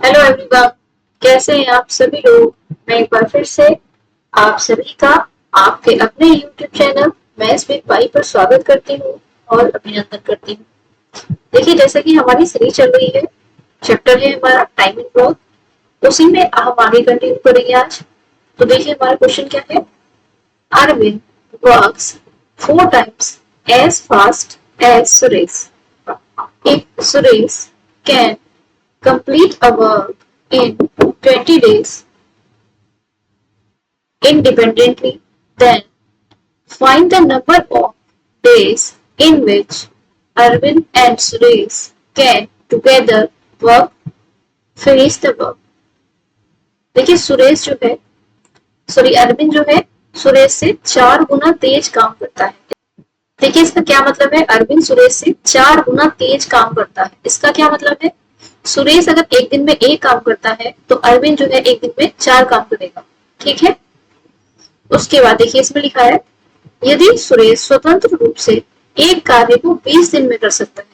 Hello everyone, कैसे हैं आप सभी लोग। मैं एक बार फिर से आप सभी का आपके अपने यूट्यूब चैनल मैं स्पीक पाई पर स्वागत करती हूँ और अभिनंदन करती हूँ। देखिए, जैसे कि हमारी सीरीज चल रही है, चैप्टर है हमारा टाइम एंड ग्रोथ, उसी में हम आगे कंटिन्यू करेंगे आज। तो देखिए हमारा क्वेश्चन क्या है। Arvind works 4 times as fast as Suresh. If Suresh can complete a work in 20 days independently, then find the number of days in which Arvind and Suresh can together work finish the work. देखिए सुरेश जो है, sorry Arvind जो है, सुरेश से 4 गुना तेज काम करता है। देखिए इसका क्या मतलब है, अरविंद सुरेश से 4 गुना तेज काम करता है। इसका क्या मतलब है, सुरेश अगर एक दिन में एक काम करता है तो अरविंद जो है एक दिन में 4 काम करेगा। ठीक है। उसके बाद देखिए इसमें लिखा है, यदि सुरेश स्वतंत्र रूप से एक कार्य को 20 दिन में कर सकता है।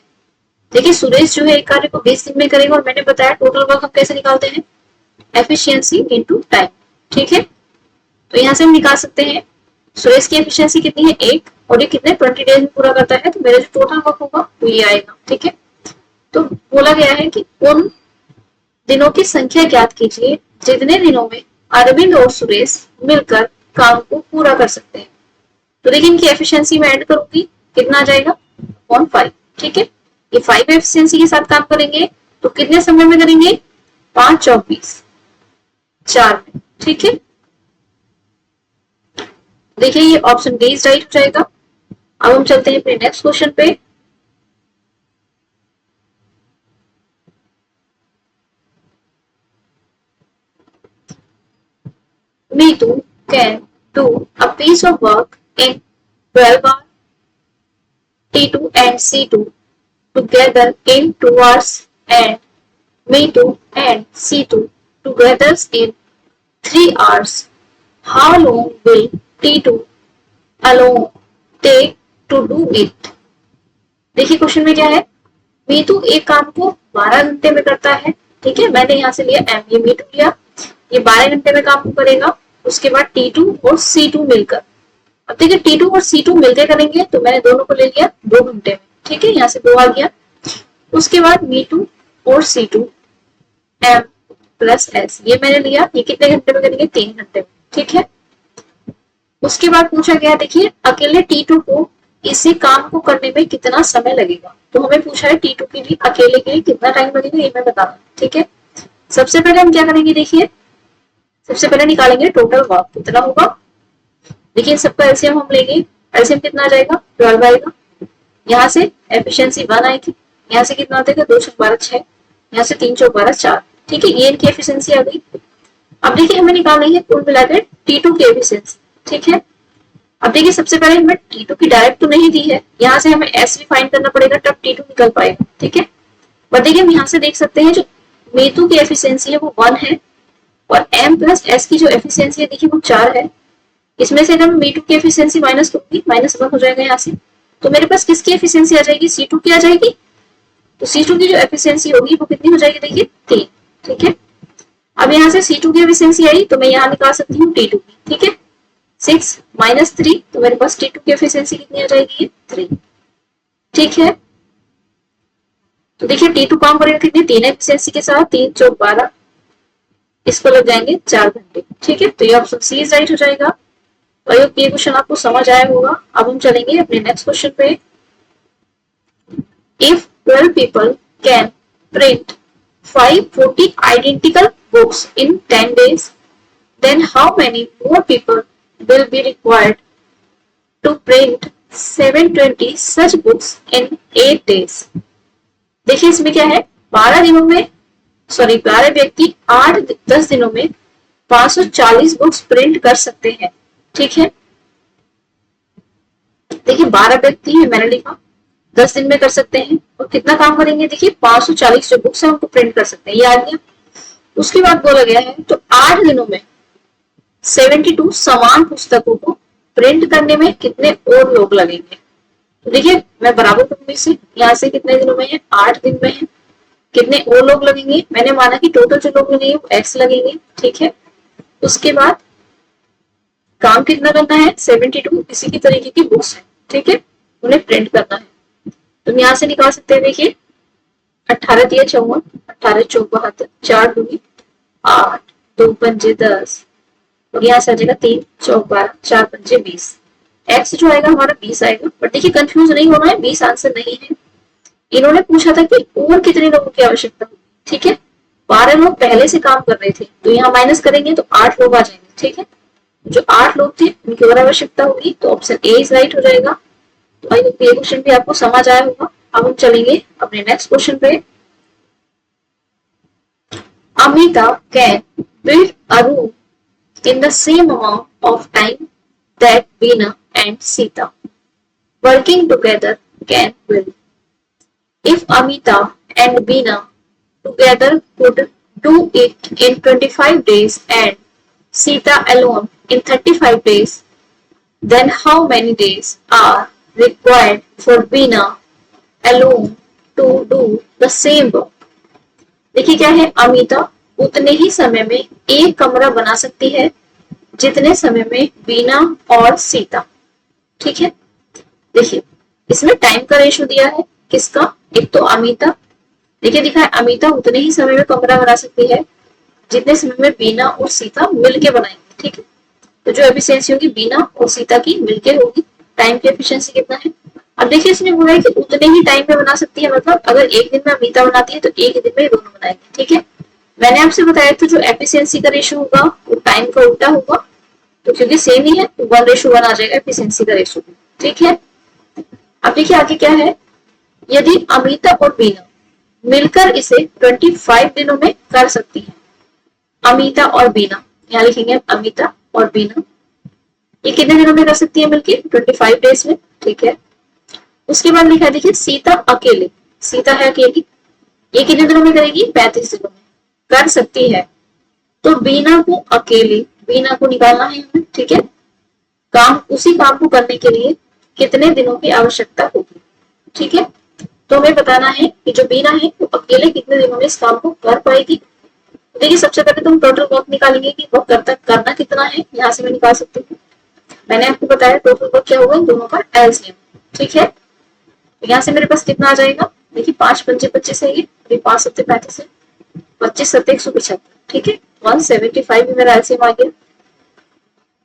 देखिए सुरेश जो है एक कार्य को 20 दिन में करेगा, और मैंने बताया टोटल वर्क हम कैसे निकालते हैं, एफिशिएंसी इनटू टाइम। ठीक है। तो यहाँ से हम निकाल सकते हैं सुरेश की एफिशिएंसी कितनी है, 1, और ये कितने 20 डेज में पूरा करता है, तो मेरा जो टोटल वर्क होगा वो ये आएगा। ठीक है। तो बोला गया है कि उन दिनों की संख्या ज्ञात कीजिए जितने दिनों में अरविंद और सुरेश मिलकर काम को पूरा कर सकते हैं। तो देखिए इनकी एफिशिएंसी में ऐड करूंगी, कितना आ जाएगा 5। ठीक है। ये 5 एफिशिएंसी के साथ काम करेंगे तो कितने समय में करेंगे, 5 चौक 20, 4 में। ठीक है। देखिए ये ऑप्शन डी राइट हो जाएगा। अब हम चलते हैं अपने नेक्स्ट क्वेश्चन पे। Neetu can do a piece of work in 12 hours. T2 and C2 together in 2 hours, and Me2 and C2 together in 3 hours. How long will T2 alone take to do it? देखिए question में क्या है, me too एक काम को 12 घंटे में करता है। ठीक है। मैंने यहाँ से लिया एम, ये मीटू लिया, ये 12 घंटे में काम करेगा। उसके बाद T2 और C2 मिलकर, अब देखिए T2 और C2 मिलकर करेंगे तो मैंने दोनों को ले लिया 2 घंटे में। ठीक है। यहाँ से 2 आ गया। उसके बाद Me2 और C2 M प्लस S ये मैंने लिया, ये कितने घंटे में करेंगे, 3 घंटे में। ठीक है। उसके बाद पूछा गया, देखिए अकेले T2 को इसी काम को करने में कितना समय लगेगा। तो हमें पूछा है T2 के लिए अकेले के लिए कितना टाइम लगेगा, ये मैं बताऊंगा। ठीक है। सबसे पहले हम क्या करेंगे, देखिए सबसे पहले निकालेंगे टोटल वर्क कितना होगा। देखिए सबका एलसीएम हम लेंगे, एलसीएम कितना आ जाएगा, 12 आएगा। यहाँ से एफिशिएंसी 1 आएगी, यहाँ से कितना आएगा, 2 चौक 12 6, यहाँ से 3 चौक 12 4। ठीक है। ये इनकी एफिशिएंसी आ गई। अब देखिए हमें निकालनी है कुल मिलाकर T2 की एफिशिएंसी। ठीक है। अब देखिए सबसे पहले हमें T2 की डायरेक्ट तो नहीं दी है, यहाँ से हमें S भी फाइंड करना पड़ेगा, तब T2 निकल पाएगा। ठीक है। और देखिए हम यहाँ से देख सकते हैं जो मीतू की एफिशिएंसी है वो 1 है, और M प्लस S की जो एफिशिएंसी है देखिए वो 4 है। इसमें से अगर मैं मीटू की एफिशिएंसी माइनस करूंगी, -1 हो जाएगा यहाँ से, तो मेरे पास किसकी एफिशिएंसी आ जाएगी, C2 की आ जाएगी। तो C2 की जो एफिशिएंसी होगी वो कितनी हो जाएगी, देखिए 3। ठीक है। अब यहाँ से C2 की एफिशिएंसी आई तो मैं यहाँ निकाल सकती हूँ T2 की। ठीक है। 6 - 3, तो मेरे पास T2 की एफिशिएंसी कितनी आ जाएगी, 3। ठीक है। तो देखिए T2 काम करेगा कितनी, 3 एफिशिएंसी के साथ, 3 चौक 12, इसको लग जाएंगे 4 घंटे। ठीक है। तो ये ऑप्शन सी राइट हो जाएगा। आई होप ये क्वेश्चन आपको समझ आया होगा। अब हम चलेंगे अपने नेक्स्ट क्वेश्चन पे। If 12 people can print 540 identical books in 10 days, then how many more people will be required to print 720 such books in 8 days? देखिए इसमें क्या है, 12 दिनों में, सॉरी 12 व्यक्ति 8-10 दिनों में 540 बुक्स प्रिंट कर सकते हैं। ठीक है। देखिए 12 व्यक्ति है, मैंने लिखा 10 दिन में कर सकते हैं, और कितना काम करेंगे, देखिए 540 जो बुक्स है उनको प्रिंट कर सकते हैं, ये आ गया। उसके बाद बोला गया है तो 8 दिनों में 72 समान पुस्तकों को प्रिंट करने में कितने और लोग लगेंगे। तो देखिए मैं बराबर करूंगी इसे, यहाँ से कितने दिनों में है, 8 दिन में है, कितने और लोग लगेंगे, मैंने माना कि टोटल जो लोग लगेंगे वो x लगेंगे, ठीक है। उसके बाद काम कितना करना है, 72 इसी की तरीके की बुक्स है, ठीक है, उन्हें प्रिंट करना है। तुम यहाँ से निकाल सकते हैं, देखिए 18 दिया 54, 18 चौक 72, 4 दूनी 8, 2 पंजे 10, और यहाँ से आ जाएगा 3 चौक 12, 4 पंजे 20। एक्स जो आएगा हमारा 20 आएगा। बट देखिए कंफ्यूज नहीं होना है, 20 आंसर नहीं है। इन्होंने पूछा था कि और कितने लोगों की आवश्यकता होगी, ठीक है। 12 लोग पहले से काम कर रहे थे, तो यहाँ माइनस करेंगे तो 8 लोग आ जाएंगे, ठीक है। जो 8 लोग थे उनकी और आवश्यकता होगी, तो ऑप्शन ए इज राइट हो जाएगा। तो आई होप ये क्वेश्चन भी आपको समझ आया होगा। अब हम चलेंगे अपने नेक्स्ट क्वेश्चन पे। Amita can build a room in the same amount of time that Veena and Sita working together can build. If Amita and Veena together could do it in 25 days and Sita alone in 35 days, then how many days are required for Veena alone to do the same work? देखिए क्या है, अमिता उतने ही समय में एक कमरा बना सकती है जितने समय में बीना और सीता, ठीक है। देखिए इसमें टाइम का रेशो दिया है, किसका, एक तो अमिता, देखिए दिखा है अमिता उतने ही समय में कमरा बना सकती है जितने समय में बीना और सीता मिलके बनाएंगे, ठीक है। तो जो एफिशिएंसी होगी बीना और सीता की मिलके होगी। टाइम की एफिशिएंसी कितना है, अब देखिए इसमें बोला है कि उतने ही टाइम में बना सकती है, मतलब अगर एक दिन में अमिता बनाती है तो एक दिन में दोनों बनाएंगे, ठीक है। मैंने आपसे बताया था जो एफिशिएंसी का रेशो होगा वो टाइम का उल्टा होगा, तो क्योंकि सेम ही है तो 1:1 आ जाएगा एफिशिएंसी का रेशो, ठीक है। अब देखिए आगे क्या है, यदि अमिता और बीना मिलकर इसे 25 दिनों में कर सकती है, अमिता और बीना, यहाँ लिखेंगे अमिता और बीना, ये कितने दिनों में कर सकती है मिलके, 25 डेज में, ठीक है। उसके बाद लिखा है देखिए सीता अकेले, सीता है अकेली, ये कितने दिनों में करेगी, 35 दिनों में कर सकती है। तो बीना को अकेले, बीना को निकालना है हमें, ठीक है। काम, उसी काम को करने के लिए कितने दिनों की आवश्यकता होगी, ठीक है। तो हमें बताना है कि जो बीना है वो अकेले कितने दिनों में इस काम को कर पाएगी। देखिए सबसे पहले तुम टोटल वर्क निकालेंगे कि वर्क करना कितना है, यहाँ से मैं निकाल सकती हूँ। मैंने आपको बताया टोटल वर्क क्या होगा, दोनों का एलसीएम, ठीक है। यहाँ से मेरे पास कितना आ जाएगा, देखिए 5 पंजे 25 है, ये 5 सत्ते 35 है, 25 सत्ते 175, ठीक है। 175 भी मेरा एलसीएम आ गया।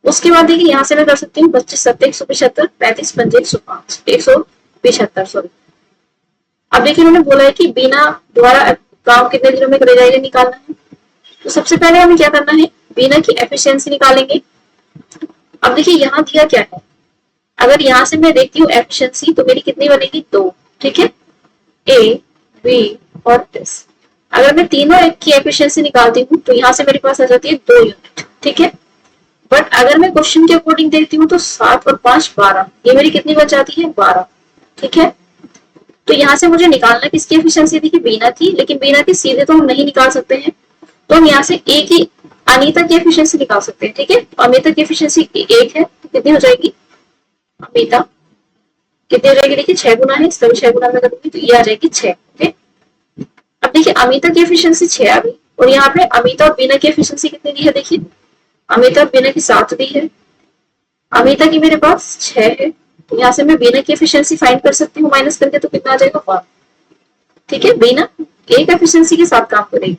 उसके बाद देखिए यहाँ से मैं कर सकती हूँ 25 सत्ते 175, 35 पंजे 105, 175 सॉरी। अब देखिए उन्होंने बोला है कि बिना द्वारा काम कितने दिनों में करे जाएगा निकालना है। तो सबसे पहले हमें क्या करना है, बिना की एफिशिएंसी निकालेंगे। अब देखिए यहाँ दिया क्या है, अगर यहाँ से मैं देखती हूँ एफिशिएंसी तो मेरी कितनी बनेगी, 2, ठीक है, ए बी और एस। अगर मैं तीनों की एफिशिएंसी निकालती हूँ तो यहाँ से मेरे पास आ जाती है 2 यूनिट, ठीक है। बट अगर मैं क्वेश्चन के अकॉर्डिंग देखती हूँ तो 7 और 5 12, ये मेरी कितनी बच जाती है, 12, ठीक है। तो यहाँ से मुझे निकालना किसकी एफिशिएंसी थी, बीना की, लेकिन बीना की सीधे तो हम नहीं निकाल सकते हैं, तो हम यहाँ से एक ही अनीता की एफिशिएंसी निकाल सकते हैं, ठीक है। अमिता की एफिशिएंसी 1 है, तो कितनी हो जाएगी, अमिता कितनी हो जाएगी, देखिए 6 गुना है, सभी 6 गुना में करूंगी तो ये आ जाएगी 6, ठीक। अब देखिए अमिता की एफिशिएंसी 6 आ गई, और यहाँ पे अमिता और बीना की एफिशिएंसी कितनी दी है, देखिए अमिता और बीना की 7 दी है, अमिता की मेरे पास 6 है, तो यहाँ से मैं बीना की एफिशिएंसी फाइंड कर सकती हूँ माइनस करके, तो कितना आ जाएगा 1, ठीक है। बीना एक एफिशिएंसी के साथ काम करेगी,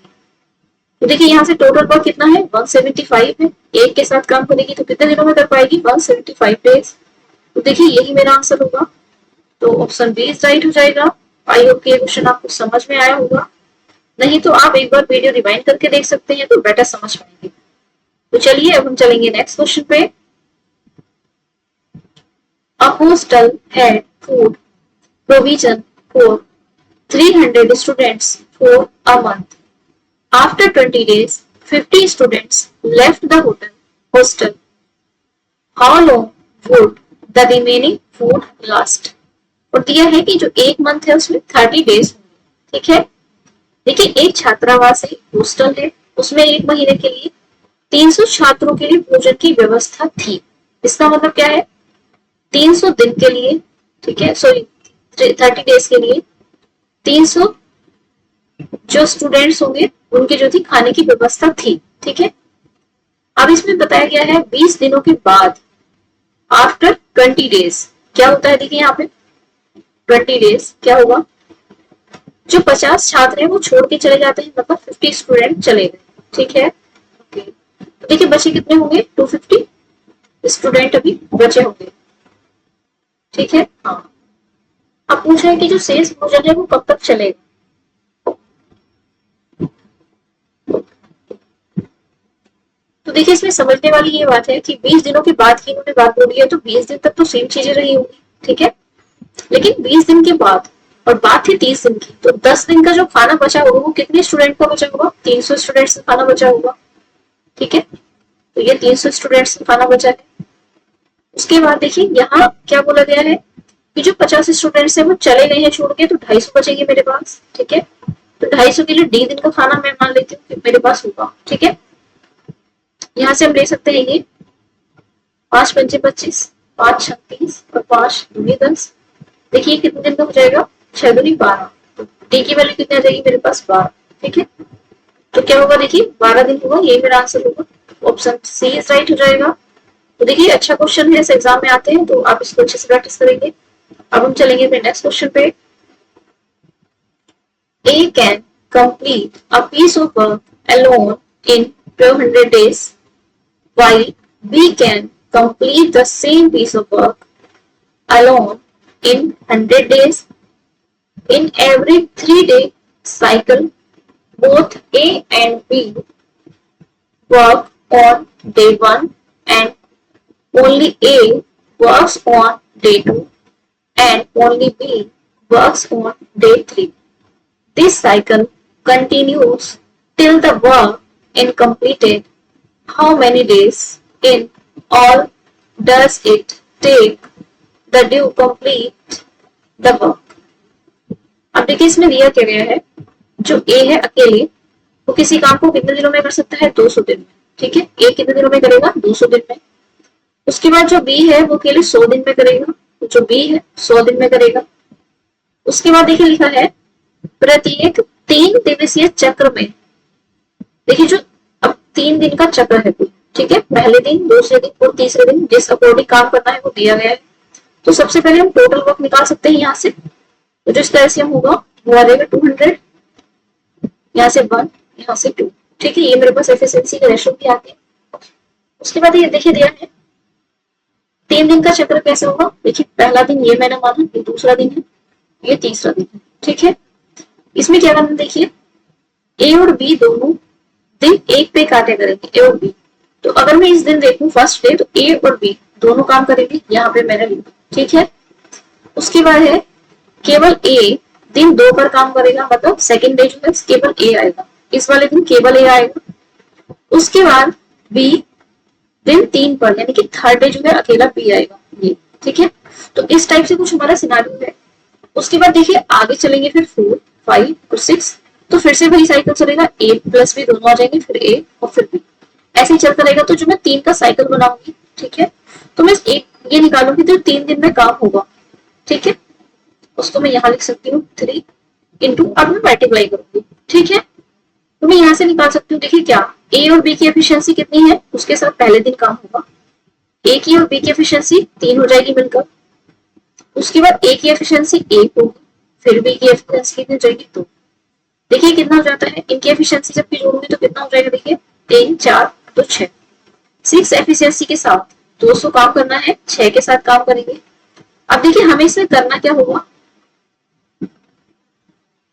तो देखिए यहाँ से टोटल वर्क कितना है, 175 है, एक के साथ काम करेगी तो कितने दिनों में कर पाएगी, 175 डेज। तो देखिए यही मेरा आंसर होगा, तो ऑप्शन बी इज राइट हो जाएगा। आई होप कि ये क्वेश्चन आपको समझ में आया होगा, नहीं तो आप एक बार वीडियो रिवाइंड करके देख सकते हैं तो बेटर समझ पाएंगे। तो चलिए अब हम चलेंगे नेक्स्ट क्वेश्चन पे। A hostel had food provision for 300 students for a month. After 20 days, 50 students left the hostel. How long would the remaining food last? और दिया है कि जो एक मंथ है उसमें 30 डेज होंगे, ठीक है। देखिए एक छात्रावास है, हॉस्टल है, उसमें एक महीने के लिए 300 छात्रों के लिए भोजन की व्यवस्था थी। इसका मतलब क्या है, 300 दिन के लिए, ठीक है, सॉरी 30 डेज के लिए 300 जो स्टूडेंट्स होंगे उनकी जो थी खाने की व्यवस्था थी। ठीक है, अब इसमें बताया गया है 20 दिनों के बाद, आफ्टर 20 डेज क्या होता है, देखिए यहाँ पे 20 डेज क्या होगा, जो 50 छात्र हैं वो छोड़ के चले जाते हैं, मतलब 50 स्टूडेंट चले गए। ठीक है, ओके, तो देखिए बचे कितने होंगे, 250 स्टूडेंट अभी बचे होंगे। ठीक है, हाँ, अब पूछा है कि जो शेष भोजन है वो कब तक चलेगा। तो देखिए इसमें समझने वाली ये बात है कि 20 दिनों के बाद की इन्होंने बात बोली है, तो 20 दिन तक तो सेम चीजें रही होंगी। ठीक है, लेकिन 20 दिन के बाद, और बात थी 30 दिन की, तो 10 दिन का जो खाना बचा होगा वो कितने स्टूडेंट का बचा होगा, 300 स्टूडेंट्स का खाना बचा होगा। ठीक है, तो ये 300 स्टूडेंट्स का खाना बचा है। उसके बाद देखिए यहाँ क्या बोला गया है कि जो 50 स्टूडेंट्स है वो चले गए हैं छोड़ के, तो 250 बचेंगे मेरे पास। ठीक है, तो 250 के लिए डी दिन का खाना मैं मान लेती हूँ कि मेरे पास होगा। ठीक है, यहाँ से हम ले सकते हैं ये 5 पंचे 25, 5 36 और 5 दूनी 10। देखिए कितने दिन का हो जाएगा, 6 दूनी 12, तो डी की वैल्यू कितनी आ जाएगी मेरे पास 12। ठीक है, तो क्या होगा, देखिए 12 दिन होगा, यही मेरा आंसर होगा, ऑप्शन सी इज राइट हो जाएगा। तो देखिए अच्छा क्वेश्चन है, इस एग्जाम में आते हैं तो आप इसको अच्छे से प्रैक्टिस करेंगे। अब हम चलेंगे फिर नेक्स्ट क्वेश्चन पे। A can complete a piece of work alone in 1200 days while B can complete the same piece of work alone in 100 days. In every 3-day cycle, both A and B work on day 1 and only A works on day 2 and only B works on day 3. This cycle continues till the work is completed. How many days in all does it take the due complete the work? अब देखिए इसमें दिया क्या गया है, जो ए है अकेले वो किसी काम को कितने दिनों में कर सकता है, 200 दिन में। ठीक है, ए कितने दिनों में करेगा, 200 दिन में। उसके बाद जो बी है वो अकेले 100 दिन में करेगा, तो जो बी है 100 दिन में करेगा। उसके बाद देखिए लिखा है प्रत्येक 3 दिवसीय चक्र में, देखिए जो अब 3 दिन का चक्र है कोई, ठीक है, पहले दिन, दूसरे दिन और तीसरे दिन जिस अकॉर्डिंग काम करना है वो दिया गया है। तो सबसे पहले हम टोटल वर्क निकाल सकते हैं यहाँ से, तो जिस तरह से हम होगा वो आ जाएगा 200, यहाँ से 1, यहाँ से 2। ठीक है, ये मेरे पास एफिशिएंसी का रेशो भी आते हैं। उसके बाद ये देखिए दिया है 3 दिन का चक्र कैसे होगा, देखिए पहला दिन ये मैंने माना, ये दूसरा दिन है, ये तीसरा दिन है। ठीक है, इसमें क्या करना, देखिए ए और बी दोनों दिन एक पे काटे करेंगे, ए और बी। तो अगर मैं इस दिन देखूं फर्स्ट डे, तो ए और बी दोनों काम करेंगे, यहाँ पे मैंने लिखा। ठीक है, उसके बाद है केवल ए दिन 2 पर काम करेगा, मतलब सेकंड डे जो है केवल ए आएगा, इस वाले दिन केवल ए आएगा। उसके बाद बी दिन 3 पर, यानी कि थर्ड डे जो है अकेला बी आएगा ये। ठीक है, तो इस टाइप से कुछ हमारा सिनारियो है। उसके बाद देखिए आगे चलेंगे फिर 4, 5 और 6, तो फिर से वही साइकिल चलेगा, ए प्लस बी दोनों आ जाएंगे, फिर ए और फिर बी, ऐसे ही चलता रहेगा। तो जो मैं 3 का साइकिल बनाऊंगी, ठीक है, तो मैं एक ये निकालूंगी तो 3 दिन में काम होगा। ठीक है, उसको मैं यहाँ लिख सकती हूँ 3 इंटू, अब मैं मल्टीप्लाई करूंगी। ठीक है, तो मैं यहाँ से निकाल सकती हूँ, देखिए क्या ए और बी की एफिशिएंसी कितनी है, उसके साथ पहले दिन काम होगा। ए की और बी की एफिशिएंसी 3 हो जाएगी मिलकर। उसके बाद ए की एफिशिएंसी 1 होगी, फिर बी की एफिशिएंसी कितनी हो जाएगी 2। देखिए कितना हो जाता है, इनकी एफिशिएंसी जब भी जोड़ूंगी तो कितना हो जाएगा, देखिए 3 4 तो 6। 6 एफिशिएंसी के साथ 200 काम करना है, 6 के साथ काम करेंगे। अब देखिए हमें इसमें करना क्या होगा,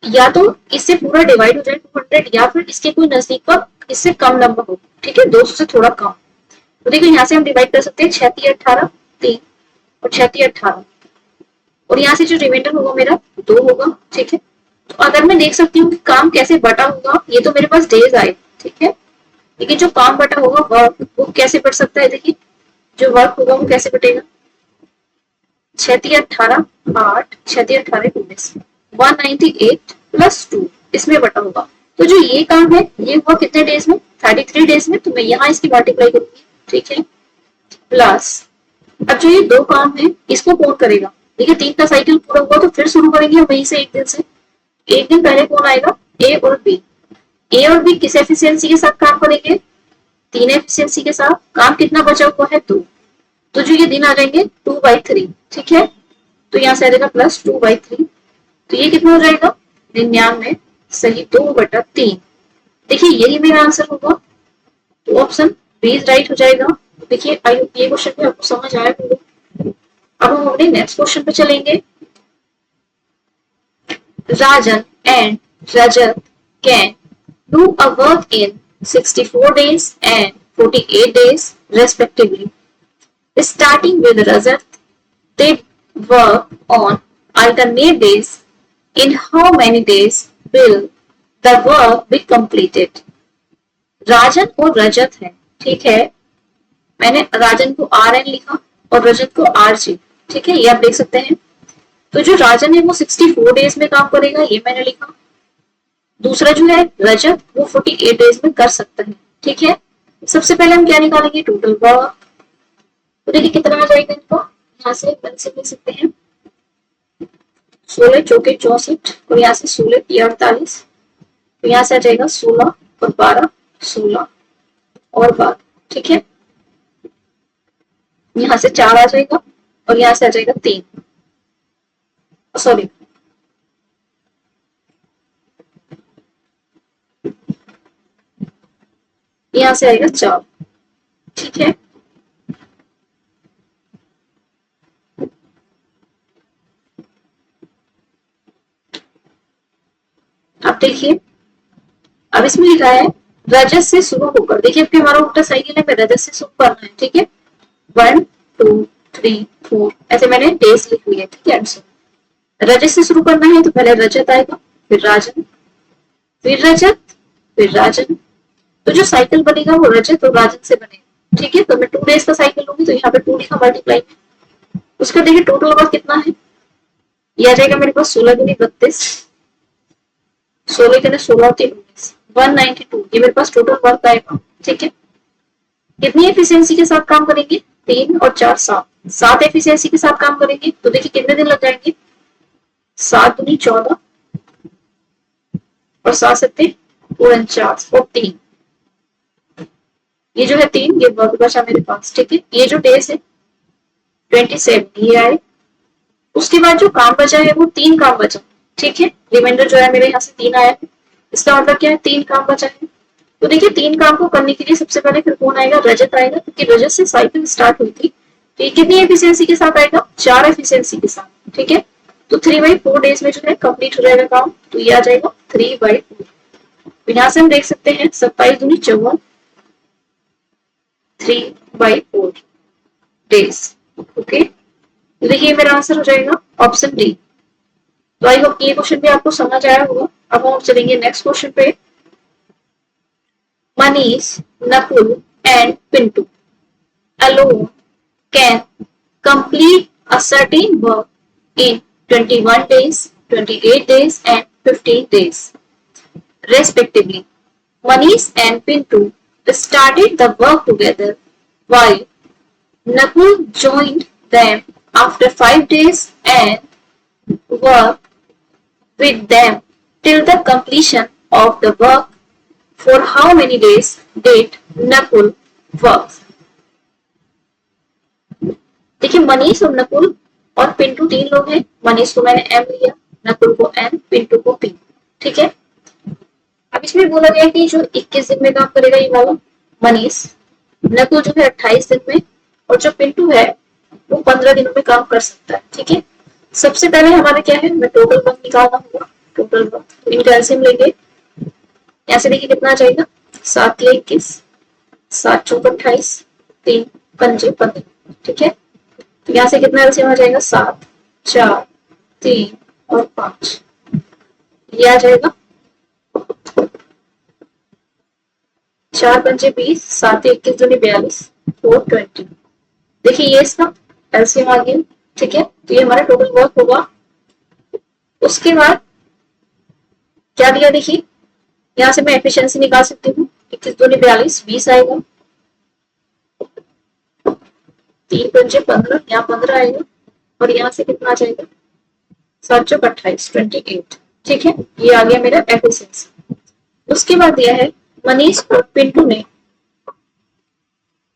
या तो इससे पूरा डिवाइड हो जाए 200, या फिर इसके कोई नजदीक का इससे कम नंबर हो। ठीक है, 200 से थोड़ा कम। तो देखिए यहाँ से हम डिवाइड कर सकते हैं 6 3 18, 3 और 6 3 18, और यहाँ से जो रिमाइंडर होगा मेरा 2 होगा। ठीक है, तो अगर मैं देख सकती हूँ कि काम कैसे बटा होगा, ये तो मेरे पास डेज आए। ठीक है, लेकिन जो काम बटा होगा वर्क, वो कैसे बट सकता है, देखिए जो वर्क होगा वो कैसे बटेगा, 6 3 18 8, 6 3 18 19, 198 प्लस 2 इसमें बटा होगा। तो जो ये काम है ये हुआ कितने डेज में, 33 डेज में, तो मैं यहाँ इसकी मल्टीप्लाई करूंगी। ठीक है, प्लस अब जो ये 2 काम है इसको कौन करेगा, देखिए 3 का साइकिल पूरा हुआ तो फिर शुरू करेंगे वहीं से, एक दिन से। एक दिन पहले कौन आएगा, ए और बी। ए और बी किस एफिशिएंसी के साथ काम करेंगे? 3 एफिशिएंसी के साथ। काम कितना बचा हुआ है? 2। तो जो ये दिन आ जाएंगे 2/3, ठीक है। तो यहाँ से आ जाएगा +2/3। तो ये कितना हो जाएगा? 99। सही, 2/3। देखिए यही मेरा आंसर होगा। तो ऑप्शन बी इज राइट हो जाएगा। देखिए आई होप ये क्वेश्चन भी आपको समझ आया होगा। अब हम अपने नेक्स्ट क्वेश्चन पे चलेंगे। Rajan and Rajat can do a work in 64 days and 48 days respectively. Starting with Rajat, they work on alternate days. In how many days will the work be completed? राजन और रजत है, ठीक है। मैंने राजन को RN लिखा और रजत को RG, ठीक है, ये आप देख सकते हैं। तो जो राजन है वो 64 डेज में काम करेगा, ये मैंने लिखा। दूसरा जो है रजत, वो 48 डेज में कर सकता है, ठीक है। सबसे पहले हम क्या निकालेंगे? Total work. तो देखिए कितना आ जाएगा इनको, यहाँ से से लिख सकते हैं 16 चौके 64 और यहाँ से 16 48। तो यहाँ से आ जाएगा 16 और 12, 16 और 12, ठीक है। यहाँ से 4 आ जाएगा और यहाँ से आ जाएगा 3, सॉरी यहाँ से आएगा 4, ठीक है। अब देखिए, अब इसमें लिखा है रजत से शुरू होकर। देखिए अब हमारा उल्टा साइकिल है, रजत से शुरू करना है, ठीक है। 1 2 3 4 ऐसे मैंने डेज लिख लिया, ठीक है। रजत से शुरू करना है तो पहले रजत आएगा, फिर राजन, फिर रजत, फिर राजन। तो जो साइकिल बनेगा वो रजत और राजन से बनेगा, ठीक है। तो मैं 2 डेज का साइकिल लूंगी तो यहाँ पे 2 लिखा मल्टीप्लाई। उसका देखिए टोटल वर्क कितना है, ये आ जाएगा मेरे पास 16 दूनी 32, 16 के 16 3 19, 192। ये मेरे पास टोटल वर्क आएगा, ठीक है। कितनी एफिशिएंसी के साथ काम करेंगे? 3 और 4 7 एफिशिएंसी के साथ काम करेंगे। तो देखिए कितने दिन लग जाएंगे? 7 दूनी 14 और 7 7 49 और 3। ये जो है 3, ये वर्क बचा मेरे पास, ठीक है। ये जो डेज है 27 ये आए। उसके बाद जो काम बचा है वो 3 काम बचा, ठीक है। रिमाइंडर जो है मेरे यहाँ से 3 आया है। इसका मतलब क्या है? 3 काम बचा है। तो देखिए 3 काम को करने के लिए सबसे पहले फिर कौन आएगा? रजत आएगा, क्योंकि रजत से साइकिल स्टार्ट हुई थी। तो ये कितनी एफिशिएंसी के साथ आएगा? 4 एफिशिएंसी के साथ, ठीक है। तो 3/4 डेज में जो है कंप्लीट हो जाएगा काम। तो ये आ जाएगा 3/4। यहाँ से हम देख सकते हैं 27 दूनी 54, 3/4 डेज, ओके। तो देखिए मेरा आंसर हो जाएगा ऑप्शन डी। तो आई होप ये क्वेश्चन भी आपको समझ आया होगा। अब हम चलेंगे नेक्स्ट क्वेश्चन पे। Manish, Nakul and Pintu alone can complete a certain work in 21 days, 28 days and 15 days respectively. Manish and Pintu started the work together while Nakul joined them after 5 days and worked with them till the completion of the work. For how many days did Nakul work? देखिए मनीष और नकुल और पिंटू 3 लोग हैं। मनीष को मैंने M लिया, नकुल को N, Pintu को P, ठीक है। अब इसमें बोला गया कि जो 21 दिन में काम करेगा ये वाला मनीष, नकुल जो है 28 दिन में, और जो पिंटू है वो 15 दिनों में काम कर सकता है, ठीक है। सबसे पहले हमारा क्या है? हमें टोटल वर्क निकालना होगा। टोटल वर्क इनका एलसीएम लेंगे। यहाँ से देखिए कितना आ जाएगा? 7 या 21, 7 चौक 28, 3 पंजे 15, ठीक है। तो यहाँ से कितना एलसीएम आ जाएगा? 7 4 3 और 5, ये आ जाएगा 4 पंजे 20, 7 21 दूनी 42, 420। देखिए ये इसका एलसीएम आ गया, ठीक है। तो ये हमारा टोटल वर्क होगा। उसके बाद क्या दिया? देखिए यहाँ से मैं एफिशिएंसी निकाल सकती हूँ। 21 दूनी 42, 20 आएगा, 3 पंजे 15, यहाँ 15 आएगा, और यहाँ से कितना आ जाएगा? 7 चौक 28, 28, ठीक है, ये आ गया मेरा एफिशिएंसी। उसके बाद दिया है मनीष और पिंटू ने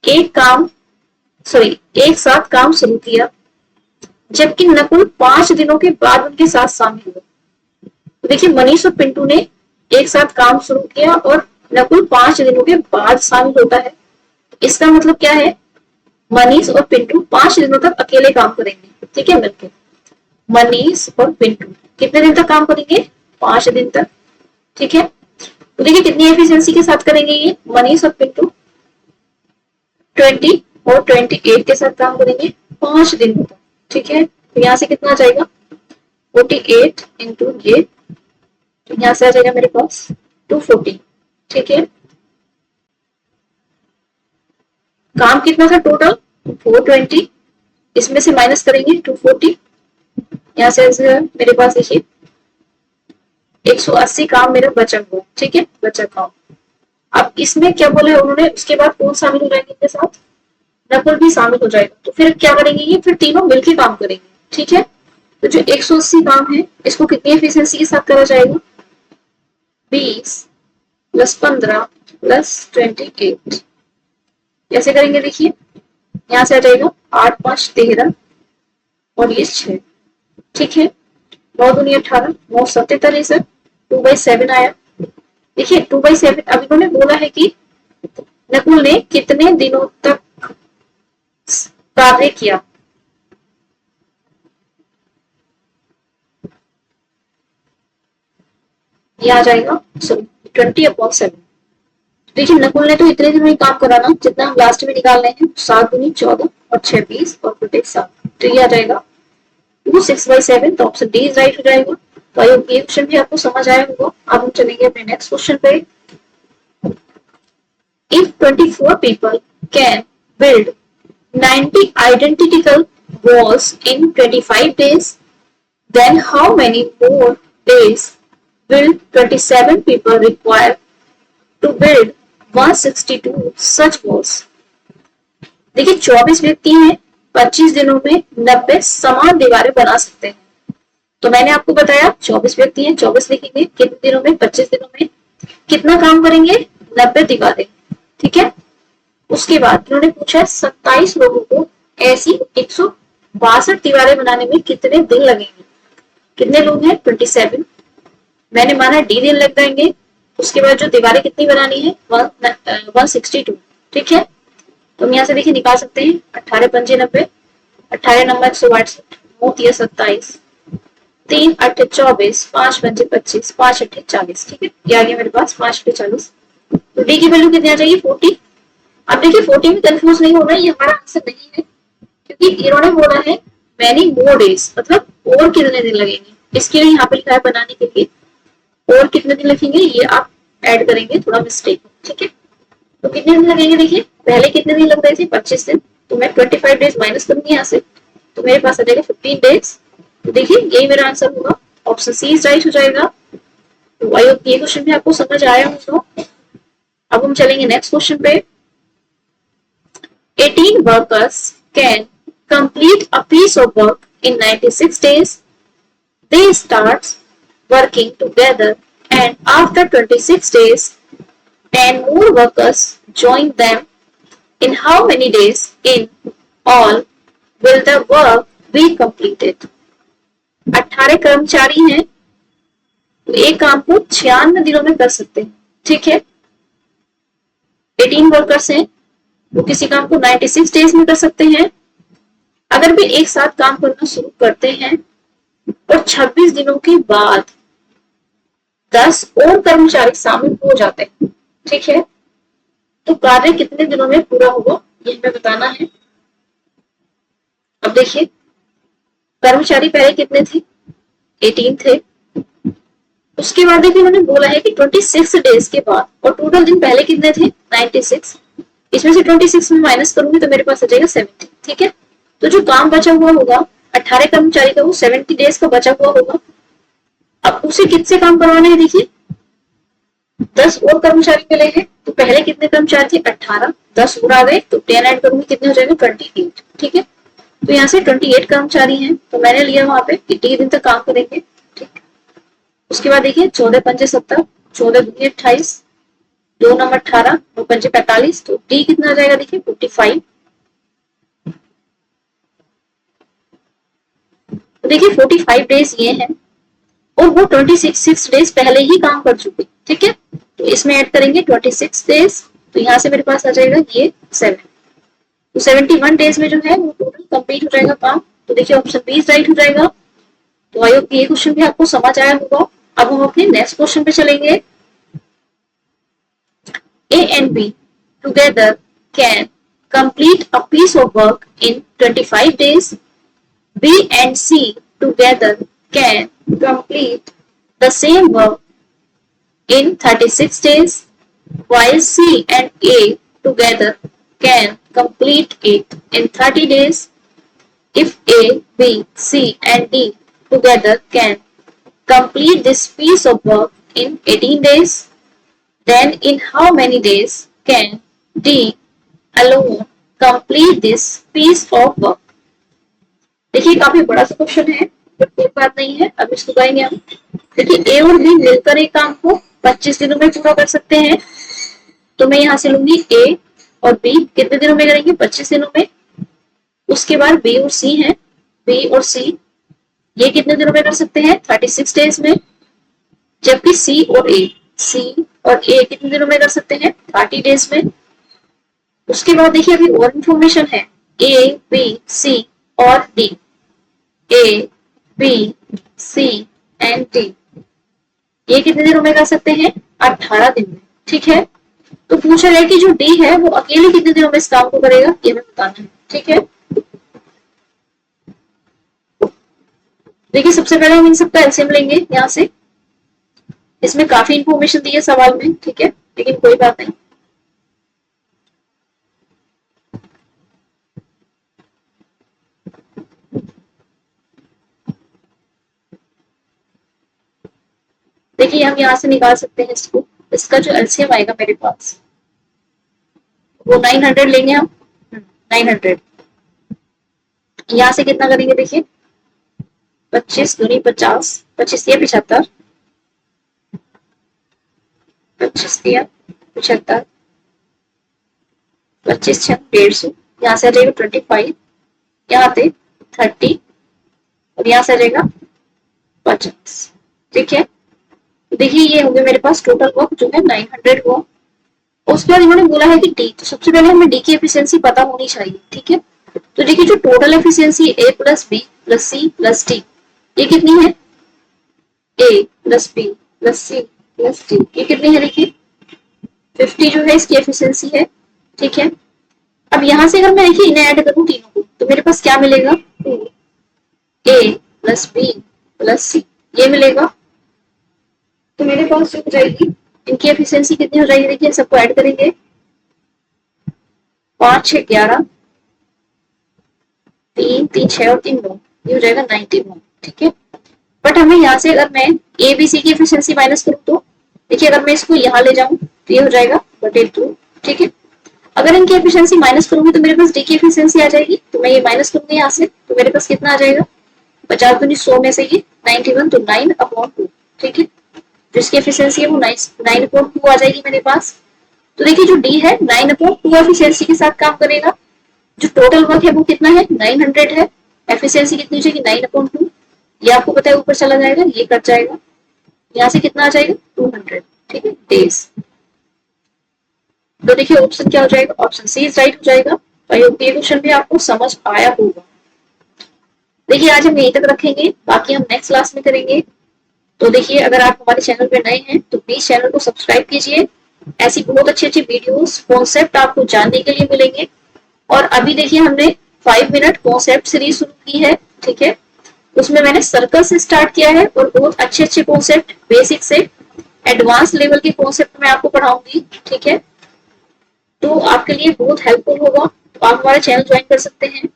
एक साथ काम शुरू किया, जबकि नकुल 5 दिनों के बाद उनके साथ शामिल हुआ। तो देखिए मनीष और पिंटू ने एक साथ काम शुरू किया और नकुल 5 दिनों के बाद शामिल होता है। इसका मतलब क्या है, मनीष और पिंटू 5 दिनों तक अकेले काम करेंगे, ठीक है, मिलकर। मनीष और पिंटू कितने दिन तक काम करेंगे, 5 दिन तक, ठीक है। तो देखिए कितनी एफिशिएंसी के साथ करेंगे ये मनीष और पिंटू, 20 और 28 के साथ काम करेंगे 5 दिन तक, ठीक है। तो यहाँ से कितना आ जाएगा, 48 इंटू ये, तो यहाँ से आ जाएगा मेरे पास 240, ठीक है। काम कितना था टोटल, 420, इसमें से माइनस करेंगे 240, यहाँ से मेरे पास देखिए 180 काम मेरा बचा हुआ, ठीक है, बचा काम। अब इसमें क्या बोले उन्होंने, उसके बाद कौन शामिल हो जाएंगे इनके साथ, नकुल भी शामिल हो जाएगा। तो फिर क्या करेंगे, ये फिर तीनों मिलकर काम करेंगे, ठीक है। तो जो 180 काम है इसको कितनी एफिशिएंसी के साथ करा जाएगा, 20 प्लस 15 प्लस 28, कैसे करेंगे देखिए, यहाँ से आ जाएगा 8 5 13 और ये 6, ठीक है। 9 दूनी 18, 9 7 43, 2/7 आया। देखिए 2/7 अब इन्होंने बोला है कि नकुल ने कितने दिनों तक कार्य किया, ये आ जाएगा 20/7। देखिए नकुल ने तो इतने दिन में काम करा ना, जितना हम लास्ट में निकाल रहे हैं, 7 दूनी 14 और 6 20 और 7, तो ये आ जाएगा 6/7। तो ऑप्शन डी इज राइट हो जाएगा। तो ये क्वेश्चन भी आपको समझ आया होगा। अब हम चलेंगे अपने नेक्स्ट क्वेश्चन पे। If 24 people can build 90 identical walls in 25 days, then how many more days will 27 people require to build 162 such walls? देखिए 24 व्यक्ति हैं, 25 दिनों में 90 समान दीवारें बना सकते हैं। तो मैंने आपको बताया 24 व्यक्ति हैं, 24 लिखेंगे, कितने दिनों में, 25 दिनों में कितना काम करेंगे, 90 दीवारें, ठीक है। उसके बाद उन्होंने पूछा 27 लोगों को ऐसी 162 दीवारें बनाने में कितने दिन लगेंगे। कितने लोग हैं, 27, मैंने माना डी दिन लग जाएंगे। उसके बाद जो दीवारें कितनी बनानी है, 162, ठीक है। तो हम यहाँ से देखिए निकाल सकते हैं 18 पंजे 90, 18 नंबर 162, 9 तिया 27, 3 8 24, 5 पंजे 25, 5 8 40, ठीक है। ये आ गया मेरे पास 5 8 40। तो डी की वैल्यू कितनी आ जाएगी, 40। अब देखिए 40 में कंफ्यूज नहीं होना, ये हमारा आंसर नहीं है, क्योंकि इन्होंने बोला है मैनी मोर डेज, मतलब और कितने दिन लगेंगे। इसके लिए यहाँ पे लिखा है बनाने के लिए, और कितने दिन लिखेंगे ये आप ऐड करेंगे, थोड़ा मिस्टेक, ठीक है। तो कितने दिन लगेंगे, देखिए पहले कितने दिन लग रहे थे, 25 दिन, तो मैं 25 डेज माइनस करूंगी यहाँ से, तो मेरे पास आ जाएगा 15 डेज। तो देखिए यही मेरा आंसर होगा, ऑप्शन सी इज राइट हो जाएगा। तो आई होप ये क्वेश्चन भी आपको समझ आया होगा। अब हम चलेंगे नेक्स्ट क्वेश्चन पे। 18 workers can complete a piece of work in 96 days. They start working together and after 26 days 10 more workers join them. In how many days in all will the work be completed? 18 कर्मचारी हैं, तो एक काम को 96 दिनों में कर सकते हैं, ठीक है। 18 वर्कर्स हैं, वो किसी काम को 96 डेज में कर सकते हैं। अगर भी एक साथ काम करना शुरू करते हैं और 26 दिनों के बाद 10 और कर्मचारी शामिल हो जाते हैं, ठीक है, तो कार्य कितने दिनों में पूरा होगा ये हमें बताना है। अब देखिए कर्मचारी पहले कितने थे, 18 थे। उसके बाद देखिए उन्होंने बोला है कि 26 डेज के बाद, और टोटल दिन पहले कितने थे, 96, इसमें से 26 में माइनस करूंगी तो मेरे पास आ जाएगा 70, ठीक है। तो जो काम बचा हुआ होगा 18 कर्मचारी का, वो 70 डेज का बचा हुआ होगा। अब उसे कितने काम करवाने हैं, देखिए 10 और कर्मचारी मिले हैं। तो पहले कितने कर्मचारी थे, 18, 10 और आ गए, तो 10 ऐड करूंगी कितने हो जाएगा, 28, ठीक है। तो यहाँ से 28 कर्मचारी हैं, तो मैंने लिया वहां पे कि 3 दिन तक काम करेंगे, ठीक। उसके बाद देखिए 14 पंजे 70, 14 दूनी 28, 2 नंबर 18, 2 पंजे 45, तो डी कितना आ जाएगा देखिए 45। तो देखिए 45 डेज ये हैं और वो 26 डेज पहले ही काम कर चुके, ठीक है। तो इसमें ऐड करेंगे 26 डेज, तो यहाँ से मेरे पास आ जाएगा ये 7। तो 71 डेज में जो है वो टोटल कंप्लीट हो जाएगा काम। तो देखिए ऑप्शन बी राइट हो जाएगा। तो आई होप ये क्वेश्चन भी आपको समझ आया होगा। अब हम अपने नेक्स्ट क्वेश्चन पे चलेंगे। A and B together can complete a piece of work in 25 days. B and C together can complete the same work in 36 days, while C and A together can complete it in 30 days. If A, B, C and D together can complete this piece of work in 18 days, then in how many days can D alone complete this piece of work? देखिए काफी बड़ा सा question है, but कोई बात नहीं है, अब इसको करेंगे हम। देखिए ए और बी मिलकर एक काम को 25 दिनों में पूरा कर सकते हैं। तो मैं यहाँ से लूंगी ए और बी कितने दिनों में करेंगे, 25 दिनों में। उसके बाद बी और सी है, बी और सी ये कितने दिनों में कर सकते हैं, 36 डेज में। जबकि सी और ए कितने दिनों में कर सकते हैं, 30 डेज में। उसके बाद देखिए अभी और इंफॉर्मेशन है, ए बी सी और डी, A B C and D ये कितने दिनों में कर सकते हैं, 18 दिन में, ठीक है। तो पूछा गया कि जो डी है वो अकेले कितने दिनों में इस काम को करेगा, ये हमें बताना है, ठीक है। देखिए सबसे पहले हम इन सबका एलसीएम लेंगे यहाँ से। इसमें काफी इंफॉर्मेशन दी है सवाल में, ठीक है, लेकिन कोई बात नहीं। देखिए हम यहाँ से निकाल सकते हैं इसको। इसका जो एलसीएम आएगा मेरे पास वो 900 लेंगे हम, 900। यहाँ से कितना करेंगे देखिए, 25 दूनी 50, 25 दिया 75, 25 दिया 75, 25 150, यहाँ से आ जाएगा 25, यहाँ पे 30 और यहाँ से आ जाएगा 50, ठीक है। देखिए ये होंगे मेरे पास टोटल वर्क जो है 900 हुआ। उसके बाद इन्होंने बोला है कि डी, तो सबसे पहले हमें डी की एफिशिएंसी पता होनी चाहिए, ठीक है। तो देखिए जो total efficiency A plus B plus C plus D ये कितनी है, A plus B plus C plus D ये कितनी है देखिए 50 जो है इसकी एफिशिएंसी है, ठीक है। अब यहाँ से अगर मैं देखिए इन्हें ऐड करूँ तीनों को तो मेरे पास क्या मिलेगा, ए प्लस बी प्लस सी ये मिलेगा। तो मेरे पास जो हो जाएगी इनकी एफिशिएंसी कितनी हो जाएगी देखिए, सबको ऐड करेंगे 5 6 11, 3 3 6 और 3 9 ये हो जाएगा 91, ठीक है। बट हमें यहाँ से अगर मैं ए बी सी की एफिशिएंसी माइनस करूँ तो देखिए अगर मैं इसको यहाँ ले जाऊं तो ये हो जाएगा 2, ठीक है। अगर इनकी एफिशिएंसी माइनस करूंगी तो मेरे पास डी की एफिशिएंसी आ जाएगी, तो मैं ये माइनस करूंगी यहाँ से, तो मेरे पास कितना आ जाएगा 50 दूनी 100 में से ये 91, तो 9/2, ठीक है। जिसकी एफिशिएंसी है वो 9/2 आ जाएगी मेरे पास। तो देखिए जो डी है 9/2 एफिशिएंसी के साथ काम करेगा। जो टोटल वर्क है वो कितना है 900 है, एफिशिएंसी कितनी हो जाएगी 9/2, ये आपको पता है ऊपर चला जाएगा, ये कट जाएगा, यहाँ से कितना आ जाएगा 200, ठीक है, डेज। तो देखिए ऑप्शन क्या हो जाएगा, ऑप्शन सी राइट हो जाएगा। तो ये क्वेश्चन भी आपको समझ आया होगा। देखिए आज हम यहीं तक रखेंगे, बाकी हम नेक्स्ट क्लास में करेंगे। तो देखिए अगर आप हमारे चैनल पे नए हैं तो प्लीज चैनल को सब्सक्राइब कीजिए। ऐसी बहुत अच्छी अच्छी वीडियोस कॉन्सेप्ट आपको जानने के लिए मिलेंगे। और अभी देखिए हमने 5 मिनट कॉन्सेप्ट सीरीज शुरू की है, ठीक है। उसमें मैंने सर्कल से स्टार्ट किया है और बहुत अच्छे अच्छे कॉन्सेप्ट बेसिक से एडवांस लेवल के कॉन्सेप्ट मैं आपको पढ़ाऊंगी, ठीक है। तो आपके लिए बहुत हेल्पफुल होगा। तो आप हमारा चैनल ज्वाइन कर सकते हैं।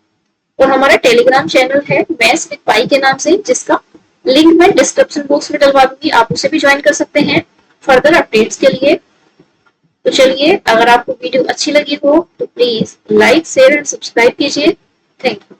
और हमारा टेलीग्राम चैनल है मैथ्स विद पाई के नाम से, जिसका लिंक मैं डिस्क्रिप्शन बॉक्स में डलवा दूंगी, आप उसे भी ज्वाइन कर सकते हैं फर्दर अपडेट्स के लिए। तो चलिए अगर आपको वीडियो अच्छी लगी हो तो please like share and subscribe कीजिए। Thank you.